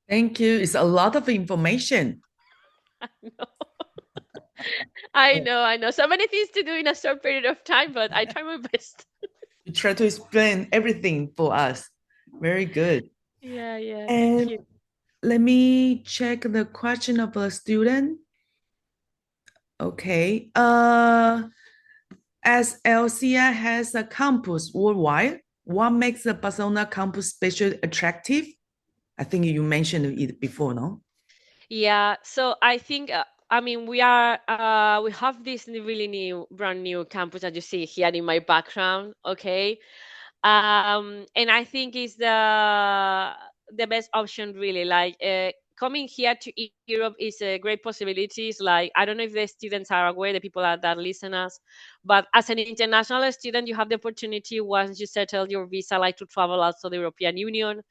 Thank you. It's a lot of information. No. I know. So many things to do in a short period of time, but I try my best. You try to explain everything for us. Very good. Yeah, thank And you. let me check the question of a student. Okay. As LCI has a campus worldwide, what makes the Barcelona campus special attractive? I think you mentioned it before, no? Yeah, so I think I mean we have this really new brand new campus that you see here in my background, okay? And I think it's the best option really. Like coming here to Europe is a great possibilities. Like I don't know if the students are aware, the people that listen us, but as an international student, you have the opportunity once you settle your visa, like to travel also the European Union.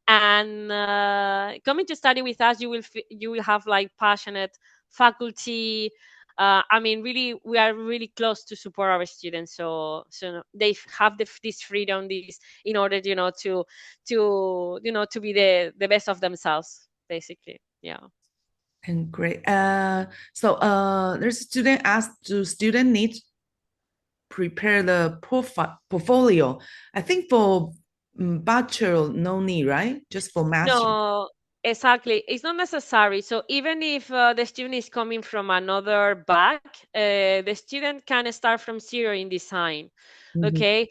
And coming to study with us, you will have like passionate faculty. I mean, really, we are really close to support our students, so they have this freedom, this in order, to be the best of themselves, basically. Yeah. And great. There's a student asked, do student need prepare the profile portfolio? I think for bachelor, no need, right? Just for master. No, exactly. It's not necessary. So even if the student is coming from another back, the student can start from zero in design. Mhm, Okay.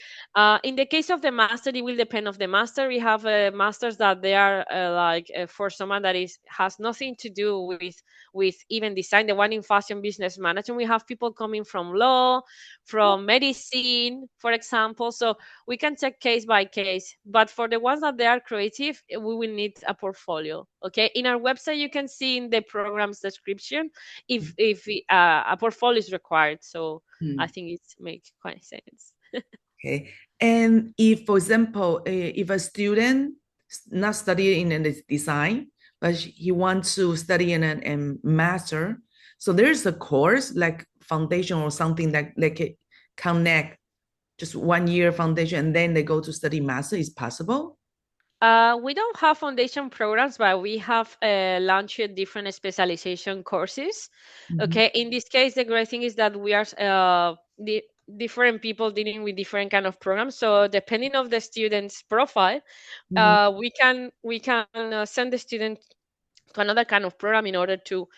In the case of the master, it will depend of the master. We have masters that they are for someone that is has nothing to do with even design. The one in fashion business management, we have people coming from law, from medicine, for example. So we can check case by case, but for the ones that they are creative, we will need a portfolio. Okay, in our website you can see in the program's description if a portfolio is required. So I mhm. think it makes quite sense. Okay. And if, for example, if a student not studying in the design, but he wants to study in a master, so there's a course like foundation or something that like connect just 1 year foundation and then they go to study master is possible. We don't have foundation programs, but we have launched different specialization courses. Mhm, Okay, in this case, the great thing is that we are different people dealing with different kind of programs. So depending of the student's profile, mhm, we can send the student to another kind of program in order to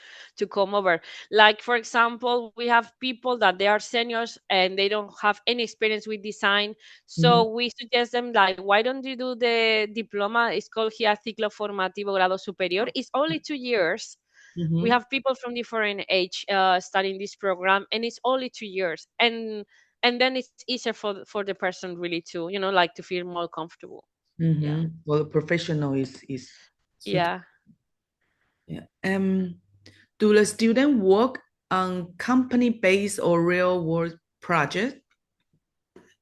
come over. Like for example, we have people that they are seniors and they don't have any experience with design, mhm, so we suggest them like, why don't you do the diploma? It's called here ciclo formativo grado superior. It's only 2 years. We mhm, have people from different age studying this program, and it's only 2 years. And then it's easier for the person really to, like, to feel more comfortable. Yeah. mhm. Well, the professional is suitable. Yeah. Yeah. Do the student work on company-based or real-world project?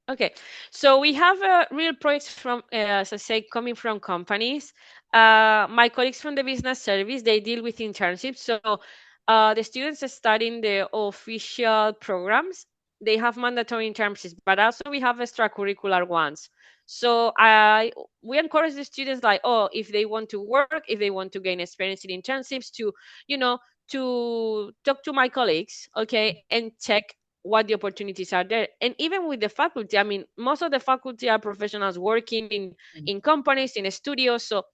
Okay, so we have real projects from, as I say, coming from companies. My colleagues from the business service, they deal with internships. So the students are studying the official programs. They have mandatory internships, but also we have extracurricular ones. So we encourage the students, like, oh, if they want to work, if they want to gain experience in internships, you know, to talk to my colleagues, okay, and check what the opportunities are there. And even with the faculty, I mean, most of the faculty are professionals working in companies, in studios. So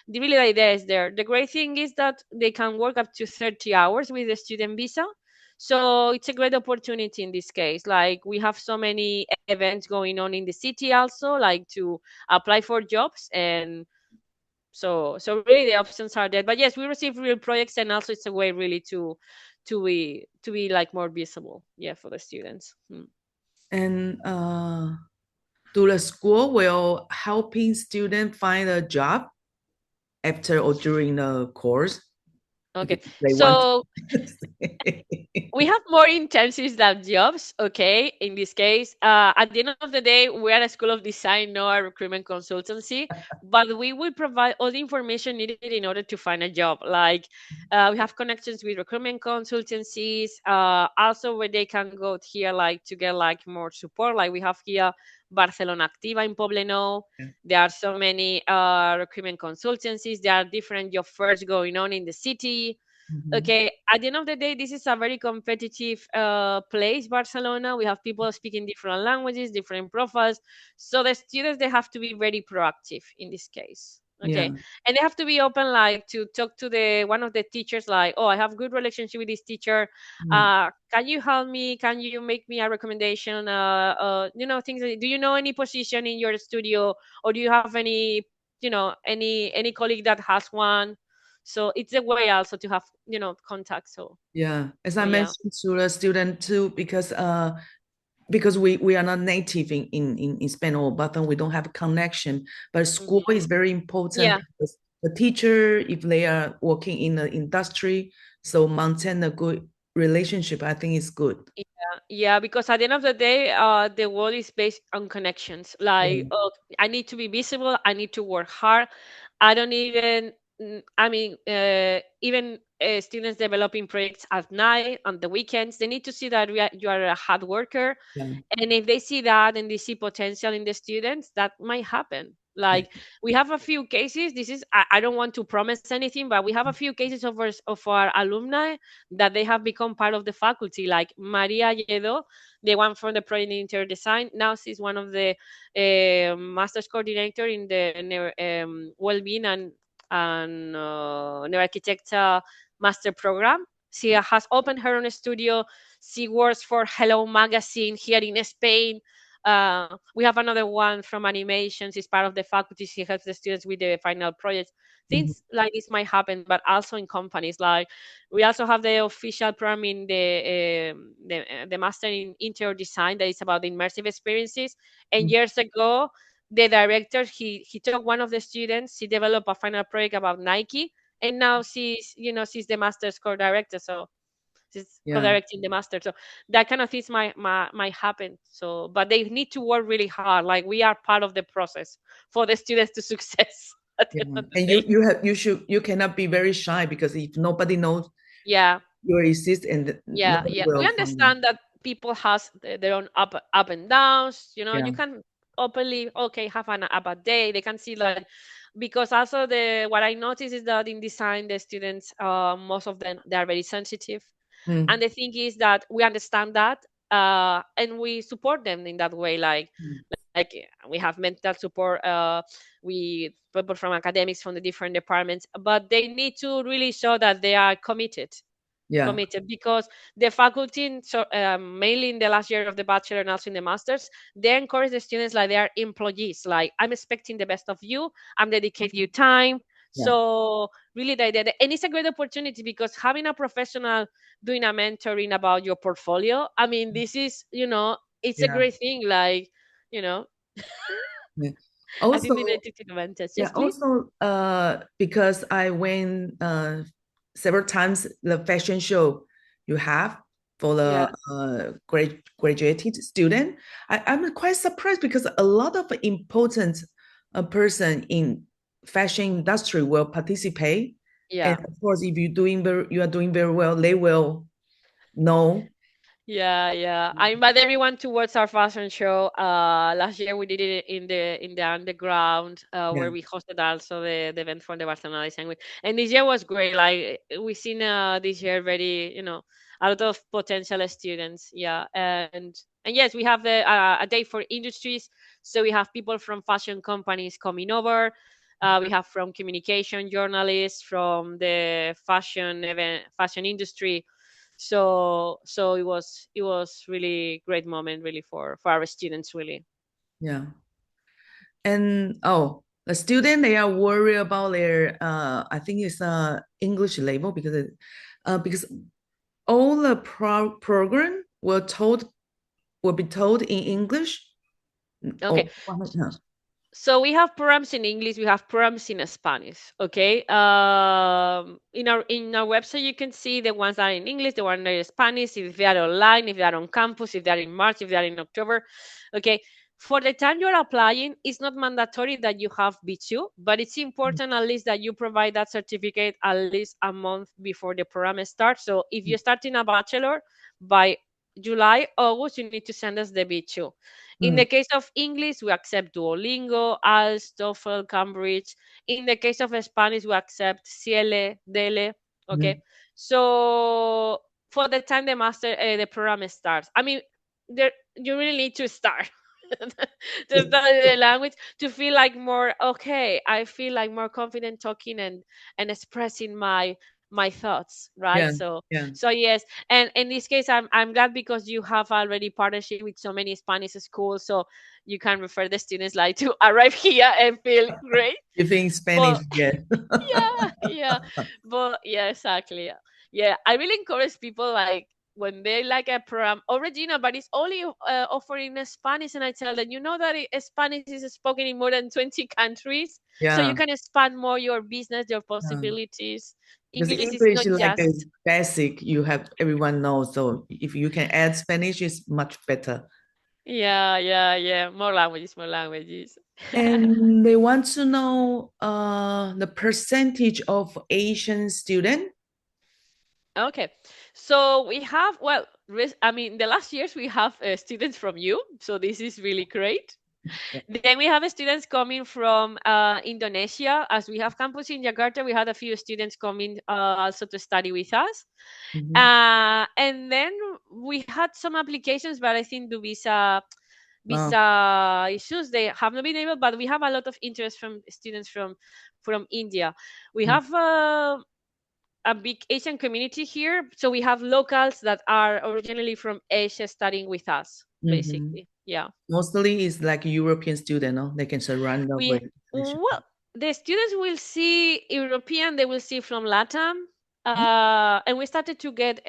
really the idea is there. The great thing is that they can work up to 30 hours with the student visa. So it's a great opportunity in this case. Like we have so many events going on in the city also, like to apply for jobs. And so really the options are there. But yes, we receive real projects, and also it's a way really to be like more visible, yeah, for the students. And do the school will helping student find a job after or during the course if Okay, they want so to. we have more internships than jobs. Okay, in this case, at the end of the day, we are a school of design, not a recruitment consultancy, but we will provide all the information needed in order to find a job. Like we have connections with recruitment consultancies, also where they can go here, like to get like more support. Like we have here Barcelona Activa in Poblenou. Yeah. There are so many recruitment consultancies. There are different job fairs going on in the city. Mhm. Okay, at the end of the day, this is a very competitive place, Barcelona. We have people speaking different languages, different profiles. So the students, they have to be very proactive in this case. Okay, Yeah. and they have to be open, like to talk to the one of the teachers, like, oh, I have good relationship with this teacher. Mm. Can you help me? Can you make me a recommendation? Things. Do you know any position in your studio, or do you have any, any colleague that has one? So it's a way also to have contact. So Yeah. As so I yeah. mentioned to the student too, because we are not native in Spain, but we don't have a connection. But school Hmm. is very important Yeah. because the teacher, if they are working in the industry, so maintain a good relationship, I think is good. Yeah, because at the end of the day, the world is based on connections. Like, Yeah. I need to be visible. I need to work hard. I don't even, I mean, even students developing projects at night, on the weekends, they need to see that you are a hard worker. Yeah. And if they see that and they see potential in the students, that might happen. Yeah. Like, we have a few cases. This is, I don't want to promise anything, but we have a few cases of our alumni that they have become part of the faculty, like Maria Lledo, the one from the project in interior design. Now she's one of the master's coordinator in the well-being and neuroarchitecture master program. She has opened her own studio. She works for Hello Magazine here in Spain. We have another one from animation. She's part of the faculty. She helps the students with the final projects. Mhm. Things like this might happen, but also in companies. Like, we also have the official program in the master in interior design that is about the immersive experiences. And Mhm. years ago, the director, he took one of the students. She developed a final project about Nike, and now she's the master's co-director. So she's Yeah. co-directing the master. So that kind of things might happen. So, but they need to work really hard. Like, we are part of the process for the students to success at the Yeah. end of the And day. you cannot be very shy because if nobody knows Yeah. you exist and Yeah, nobody yeah. We will find you. understand that people has their own up and downs. Yeah. You can openly, okay, have a bad day. They can see, like, because also the what I notice is that in design, the students, most of them, they are very sensitive. Mm. And the thing is that we understand that, and we support them in that way. Mm. We have mental support. We people from academics from the different departments, but they need to really show that they are Yeah. committed, because the faculty, so mainly in the last year of the bachelor and also in the masters, they encourage the students like they are employees. Like, I'm expecting the best of you. I'm dedicating you time. Yeah. So really, and it's a great opportunity, because having a professional doing a mentoring about your portfolio, I mean, this is, it's a Yeah. great thing. Like, you know, Yeah. I think they Also, need to take advantage. yeah, Yes, please. also because I went several times the fashion show you have for the Yeah. graduated student, I'm quite surprised because a lot of important person in fashion industry will participate. And Yeah. of course, if you are doing very well, they will know. Yeah, yeah. I invite everyone towards our fashion show. Last year we did it in the underground, Yeah. where we hosted also the event for the Barcelona Design Week. And this year was great. Like, we seen this year very, a lot of potential students. Yeah, and yes, we have a day for industries. So we have people from fashion companies coming over. We have from communication journalists, from the fashion industry. So it was really great moment, really, for our students, really. Yeah. And the student they are worried about their I think it's English label because all the program will be told in English. Okay. Oh, no. So we have programs in English, we have programs in Spanish. Okay. In our website, you can see the ones that are in English, the ones that are in Spanish, if they are online, if they are on campus, if they are in March, if they are in October. Okay. For the time you're applying, it's not mandatory that you have B2, but it's important at least that you provide that certificate at least a month before the program starts. So if you're starting a bachelor by July, August, you need to send us the B2. In Mm, the case of English, we accept Duolingo, IELTS, TOEFL, Cambridge. In the case of Spanish, we accept CL, DELE. Okay. mm. So for the time the master, the program starts. I mean, there you really need to start to study the language to feel like more okay. I feel like more confident talking and expressing my thoughts, right? Yeah, So yeah, so yes, and in this case, I'm glad because you have already partnership with so many Spanish schools, so you can refer the students like to arrive here and feel great. you think Spanish, But yeah. yeah, but yeah, exactly. Yeah, I really encourage people like when they like a program original, but it's only offering in Spanish, and I tell them, you know that Spanish is spoken in more than 20 countries, so you Yeah, can expand more your business, your yeah. possibilities. Because English is English not is like a just basic, you have everyone knows. So if you can add Spanish, it's much better. yeah, more languages, more languages. And they want to know the percentage of Asian student. Okay, so we have well, I mean, the last years we have students from you, so this is really great. Yeah. Then we have students coming from Indonesia. As we have campus in Jakarta, we had a few students coming also to study with us. Mhm. And then we had some applications, but I think the Oh, visa issues they have not been able. But we have a lot of interest from students from India. We mm, have a big Asian community here, so we have locals that are originally from Asia studying with us, mhm. basically. Yeah. Mostly it's like European student, no? They can surround up with. We well, the students will see European, they will see from Latam, and we started to get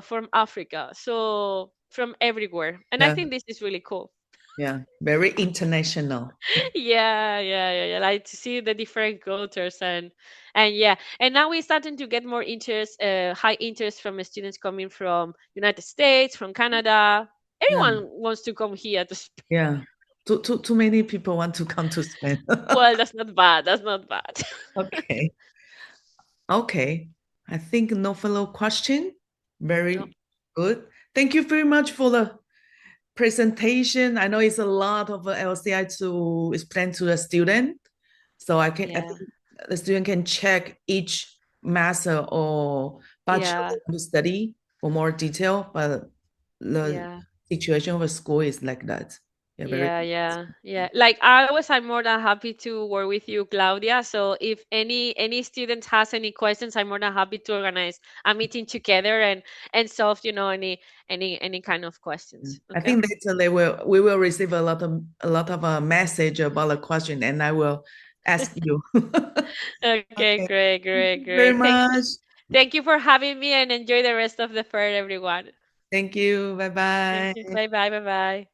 from Africa, so from everywhere, and I Yeah, think this is really cool. yeah, very international. Yeah. Like to see the different cultures and yeah, and now we're starting to get more interest, high interest from students coming from United States, from Canada. Yeah, Everyone wants to come here to. yeah. Too many people want to come to Spain. Well, that's not bad. That's not bad. Okay. Okay. I think no follow question. No. Very good. Thank you very much for the presentation. I know it's a lot of LCI to explain to the student. So I Yeah. think the student can check each master or bachelor Yeah. to study for more detail, but the Yeah. situation of a school is like that. Yeah, very Yeah. Like I was, I'm more than happy to work with you, Claudia. So if any student has any questions, I'm more than happy to organize a meeting together and solve, any kind of questions. I Okay. think later we will receive a lot of message about the question, and I will ask you. Okay, Okay. great, Thank great, you very great. much. Thank you for having me and enjoy the rest of the fair, everyone. Thank you. Bye Thank bye. you. Bye bye.